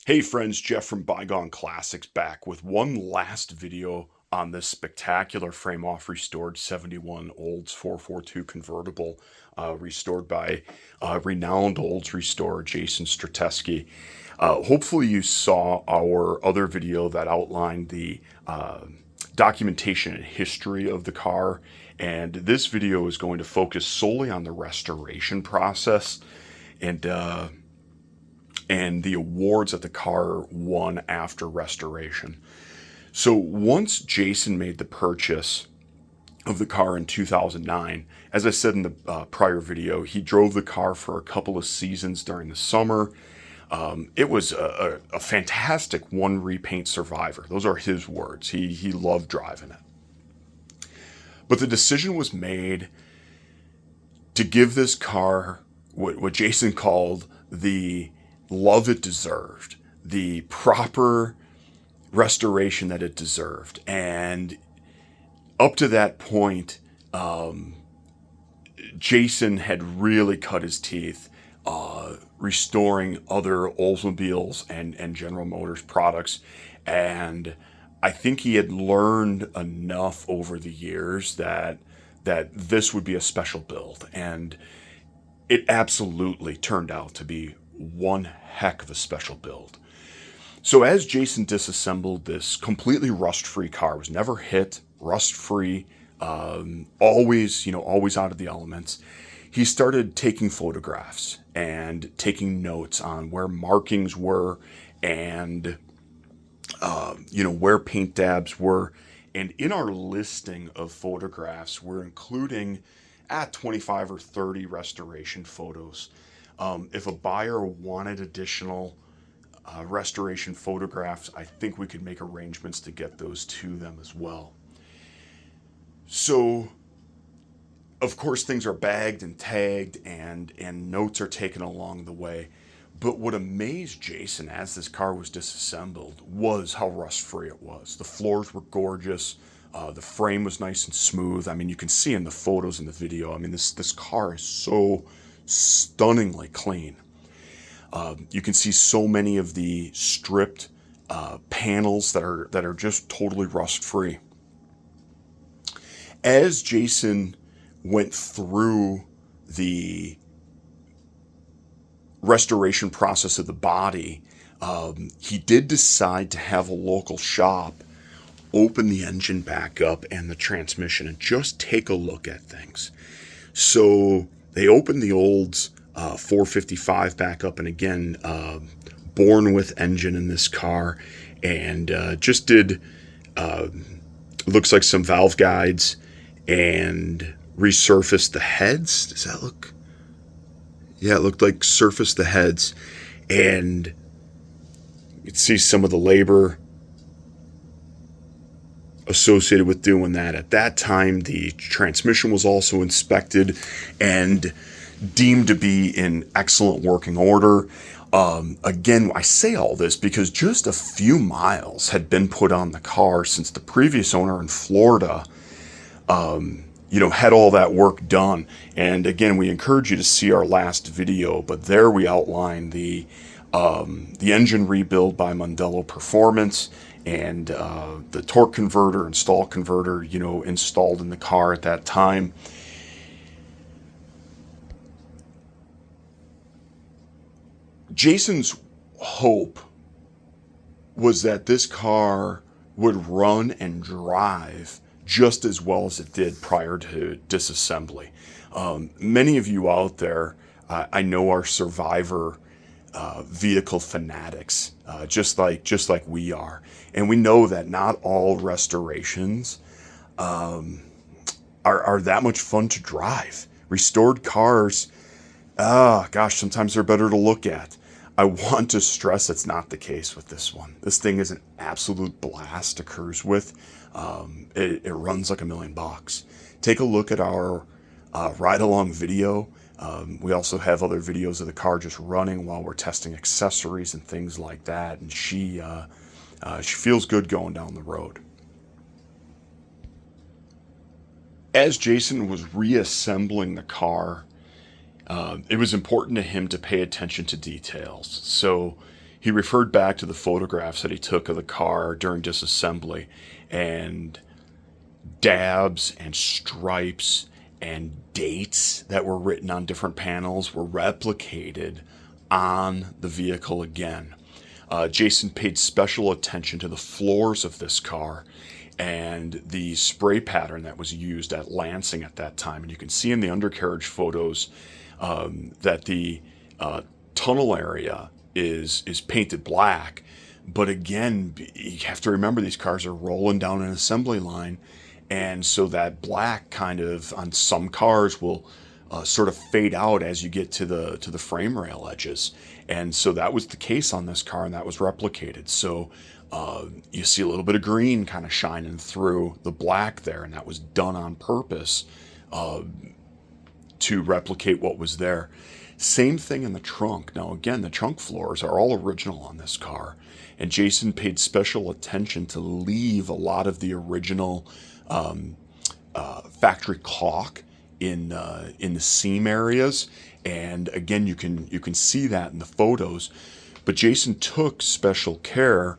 Hey friends, Jeff from Bygone Classics back with one last video on this spectacular frame-off restored 71 Olds 442 convertible, restored by renowned Olds restorer Jason Strateski. Hopefully you saw our other video that outlined the documentation and history of the car, and this video is going to focus solely on the restoration process and the awards that the car won after restoration. So once Jason made the purchase of the car in 2009, as I said in the prior video, he drove the car for a couple of seasons during the summer. It was a fantastic one repaint survivor. Those are his words. He loved driving it. But the decision was made to give this car what Jason called the love it deserved, the proper restoration that it deserved. And up to that point, Jason had really cut his teeth restoring other Oldsmobiles and General Motors products. And I think he had learned enough over the years that this would be a special build. And it absolutely turned out to be one heck of a special build. So as Jason disassembled this completely rust-free car, was never hit, rust-free, always out of the elements, he started taking photographs and taking notes on where markings were and where paint dabs were. And in our listing of photographs, we're including 25 or 30 restoration photos. If a buyer wanted additional restoration photographs, I think we could make arrangements to get those to them as well. So, of course, things are bagged and tagged and notes are taken along the way. But what amazed Jason as this car was disassembled was how rust-free it was. The floors were gorgeous. The frame was nice and smooth. I mean, you can see in the photos and the video, I mean, this car is so stunningly clean. You can see so many of the stripped panels that are just totally rust-free. As Jason went through the restoration process of the body, he did decide to have a local shop open the engine back up and the transmission and just take a look at things. So they opened the Olds 455 back up, and again, born with engine in this car, and just did looks like some valve guides and resurfaced the heads. Does that look? Yeah, it looked like surfaced the heads, and you can see some of the labor associated with doing that. At that time, the transmission was also inspected and deemed to be in excellent working order. Again, I say all this because just a few miles had been put on the car since the previous owner in Florida had all that work done. And again, we encourage you to see our last video, but there we outline the engine rebuild by Mondello Performance and the torque converter and stall converter, installed in the car at that time. Jason's hope was that this car would run and drive just as well as it did prior to disassembly. Many of you out there, I know, are Survivor vehicle fanatics, just like we are, and we know that not all restorations are that much fun to drive. Restored cars, sometimes they're better to look at. I want to stress that's not the case with this one. This thing is an absolute blast to cruise with. It runs like $1,000,000. Take a look at our ride-along video. We also have other videos of the car just running while we're testing accessories and things like that. And she feels good going down the road. As Jason was reassembling the car, it was important to him to pay attention to details. So he referred back to the photographs that he took of the car during disassembly, and dabs and stripes and dates that were written on different panels were replicated on the vehicle again. Jason paid special attention to the floors of this car and the spray pattern that was used at Lansing at that time. And you can see in the undercarriage photos that the tunnel area is painted black. But again, you have to remember these cars are rolling down an assembly line. And so that black kind of on some cars will sort of fade out as you get to the frame rail edges. And so that was the case on this car, and that was replicated. So you see a little bit of green kind of shining through the black there, and that was done on purpose to replicate what was there. Same thing in the trunk. Now again, the trunk floors are all original on this car, and Jason paid special attention to leave a lot of the original factory caulk in the seam areas. And again, you can see that in the photos. But Jason took special care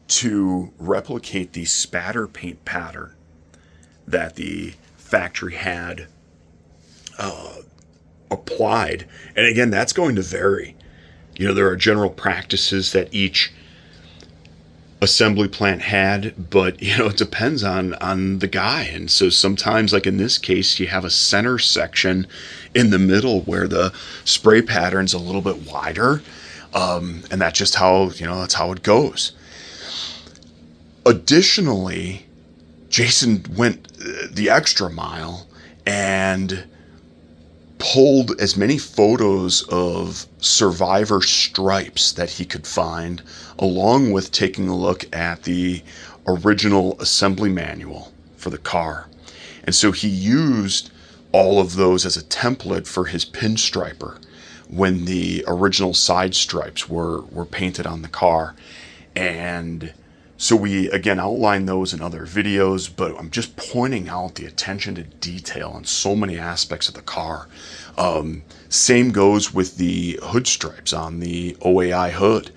to replicate the spatter paint pattern that the factory had applied. And again, that's going to vary. You know, there are general practices that each assembly plant had, but you know, it depends on the guy. And so sometimes, like in this case, you have a center section in the middle where the spray pattern's a little bit wider, and that's just how, you know, that's how it goes. Additionally, Jason went the extra mile and pulled as many photos of survivor stripes that he could find, along with taking a look at the original assembly manual for the car. And so he used all of those as a template for his pinstriper when the original side stripes were painted on the car. And so we, again, outline those in other videos, but I'm just pointing out the attention to detail on so many aspects of the car. Same goes with the hood stripes on the OAI hood.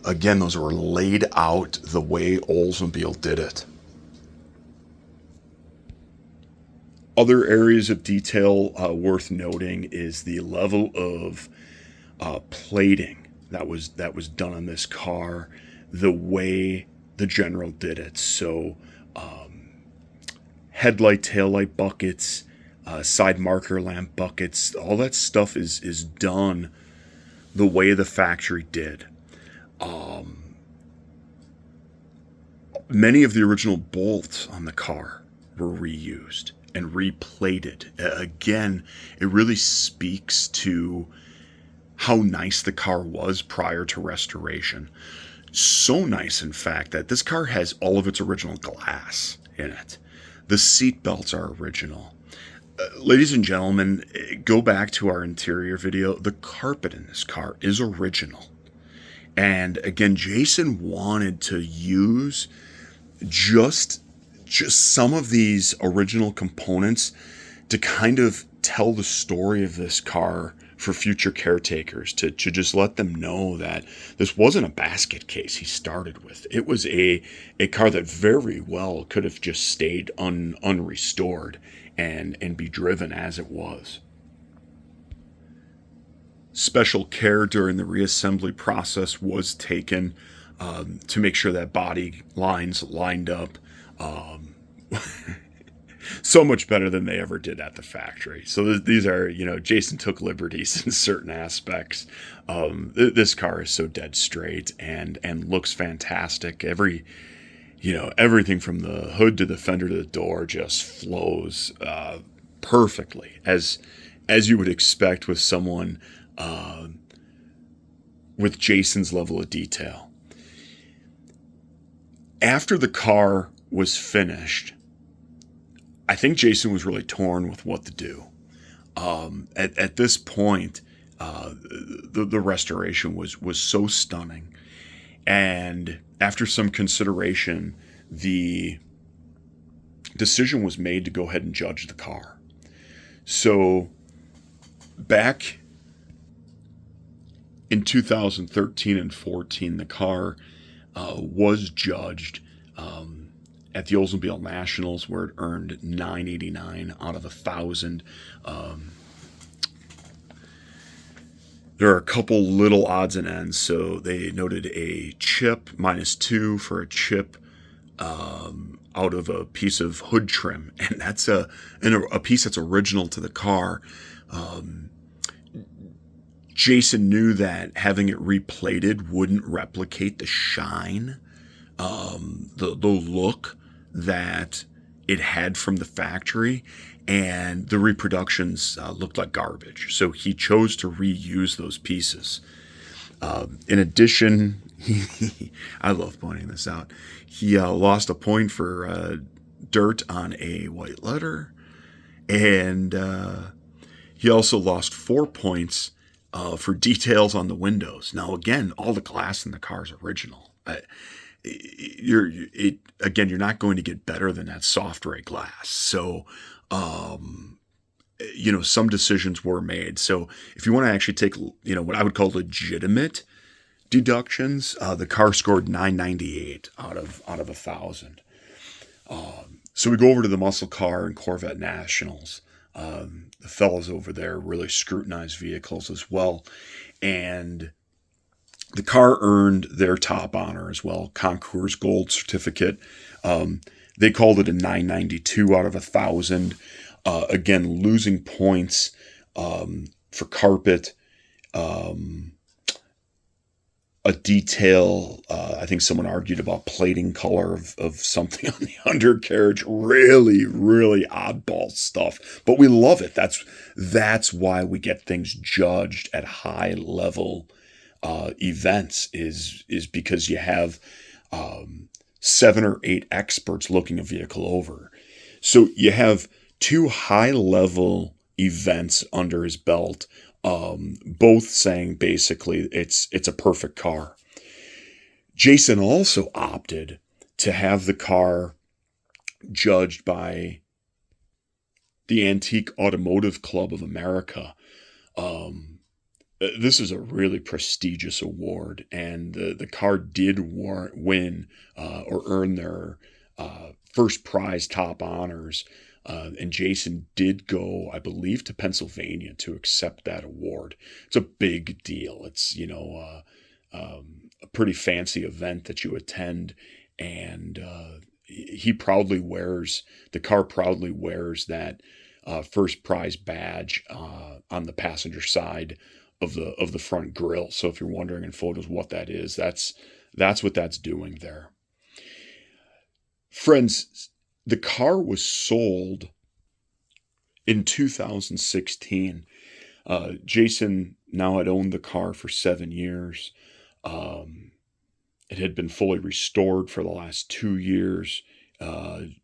Again, those were laid out the way Oldsmobile did it. Other areas of detail worth noting is the level of plating that was done on this car, the way the General did it. So headlight, taillight buckets, side marker lamp buckets, all that stuff is done the way the factory did. Many of the original bolts on the car were reused and replated. Again, it really speaks to how nice the car was prior to restoration. So nice, in fact, that this car has all of its original glass in it. The seat belts are original. Ladies and gentlemen, go back to our interior video. The carpet in this car is original. And again, Jason wanted to use just some of these original components to kind of tell the story of this car for future caretakers, to just let them know that this wasn't a basket case he started with. It was a car that very well could have just stayed unrestored and be driven as it was. Special care during the reassembly process was taken to make sure that body lines lined up so much better than they ever did at the factory. So these are, you know, Jason took liberties in certain aspects. This car is so dead straight and looks fantastic. Everything from the hood to the fender to the door just flows perfectly, as you would expect with someone with Jason's level of detail. After the car was finished, I think Jason was really torn with what to do. At this point, the restoration was so stunning, and after some consideration, the decision was made to go ahead and judge the car. So back In 2013 and 14, the car was judged at the Oldsmobile Nationals, where it earned 989 out of 1,000. Um, there are a couple little odds and ends. So they noted a chip -2 for a chip out of a piece of hood trim, and that's a piece that's original to the car. Um, Jason knew that having it replated wouldn't replicate the shine, the look that it had from the factory, and the reproductions looked like garbage. So he chose to reuse those pieces. In addition, I love pointing this out. He lost a point for dirt on a white letter, and he also lost 4 points for details on the windows. Now, again, all the glass in the car is original. You're not going to get better than that soft ray glass. So, some decisions were made. So, if you want to actually take, what I would call legitimate deductions, the car scored 998 out of 1,000. So we go over to the muscle car and Corvette Nationals. The fellows over there really scrutinize vehicles as well. And the car earned their top honor as well, Concours Gold Certificate. They called it a 992 out of 1,000. Again, losing points for carpet, a detail. I think someone argued about plating color of something on the undercarriage. Really, really oddball stuff, but we love it. That's why we get things judged at high level events. Is because you have 7 or 8 experts looking a vehicle over. So you have 2 high level events under his belt. Both saying basically it's a perfect car. Jason also opted to have the car judged by the Antique Automotive Club of America. This is a really prestigious award, and the car did win or earn their first prize top honors. And Jason did go, I believe, to Pennsylvania to accept that award. It's a big deal. It's, a pretty fancy event that you attend. And the car proudly wears that first prize badge on the passenger side of the front grille. So if you're wondering in photos what that is, that's what that's doing there. Friends, the car was sold in 2016. Jason now had owned the car for 7 years. It had been fully restored for the last 2 years,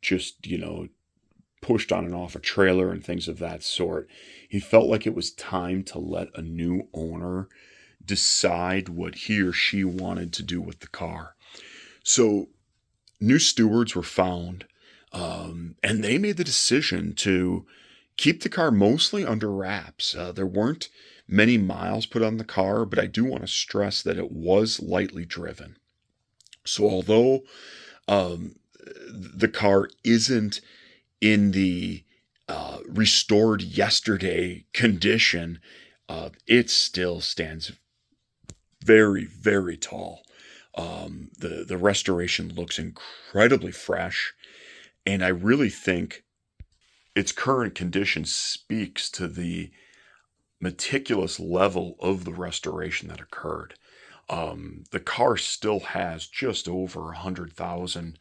just, pushed on and off a trailer and things of that sort. He felt like it was time to let a new owner decide what he or she wanted to do with the car. So new stewards were found, and they made the decision to keep the car mostly under wraps. There weren't many miles put on the car, but I do want to stress that it was lightly driven. So although the car isn't in the restored yesterday condition, it still stands very, very tall. The restoration looks incredibly fresh, and I really think its current condition speaks to the meticulous level of the restoration that occurred. The car still has just over 100,000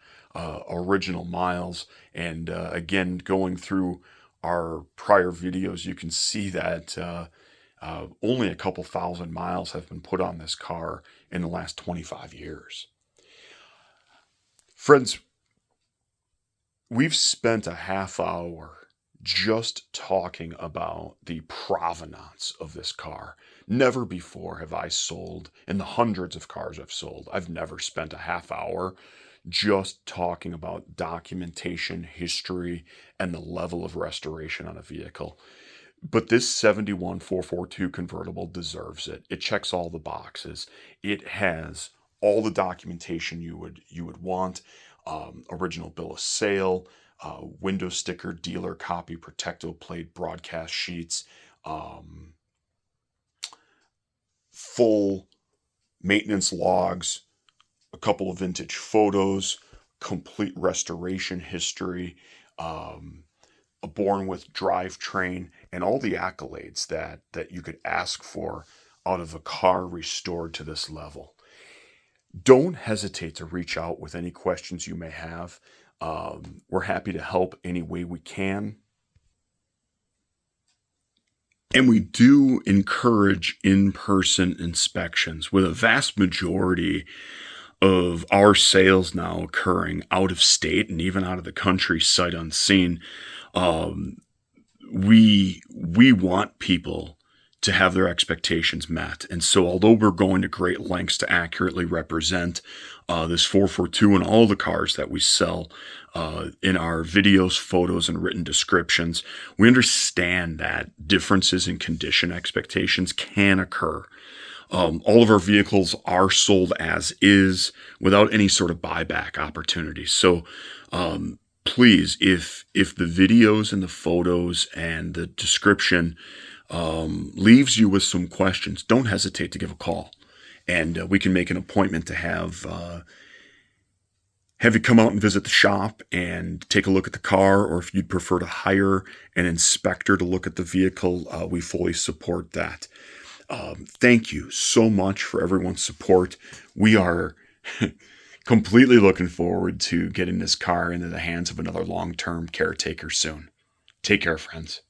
original miles, and again, going through our prior videos, you can see that only a couple thousand miles have been put on this car in the last 25 years. Friends, we've spent a half hour just talking about the provenance of this car. Never before have I sold, in the hundreds of cars I've sold, I've never spent a half hour just talking about documentation, history, and the level of restoration on a vehicle. But this 71442 convertible deserves it. It checks all the boxes. It has all the documentation you would want. Original bill of sale, window sticker, dealer copy, protecto plate, broadcast sheets, full maintenance logs, a couple of vintage photos, complete restoration history, a born with drivetrain, and all the accolades that you could ask for out of a car restored to this level. Don't hesitate to reach out with any questions you may have. We're happy to help any way we can. And we do encourage in-person inspections, with a vast majority of our sales now occurring out of state and even out of the country, sight unseen. We want people to have their expectations met. And so although we're going to great lengths to accurately represent this 442 and all the cars that we sell in our videos, photos, and written descriptions, we understand that differences in condition expectations can occur. All of our vehicles are sold as is without any sort of buyback opportunity. So please, if the videos and the photos and the description leaves you with some questions, don't hesitate to give a call, and we can make an appointment to have you come out and visit the shop and take a look at the car, or if you'd prefer to hire an inspector to look at the vehicle, we fully support that. Thank you so much for everyone's support. We are completely looking forward to getting this car into the hands of another long-term caretaker soon. Take care, friends.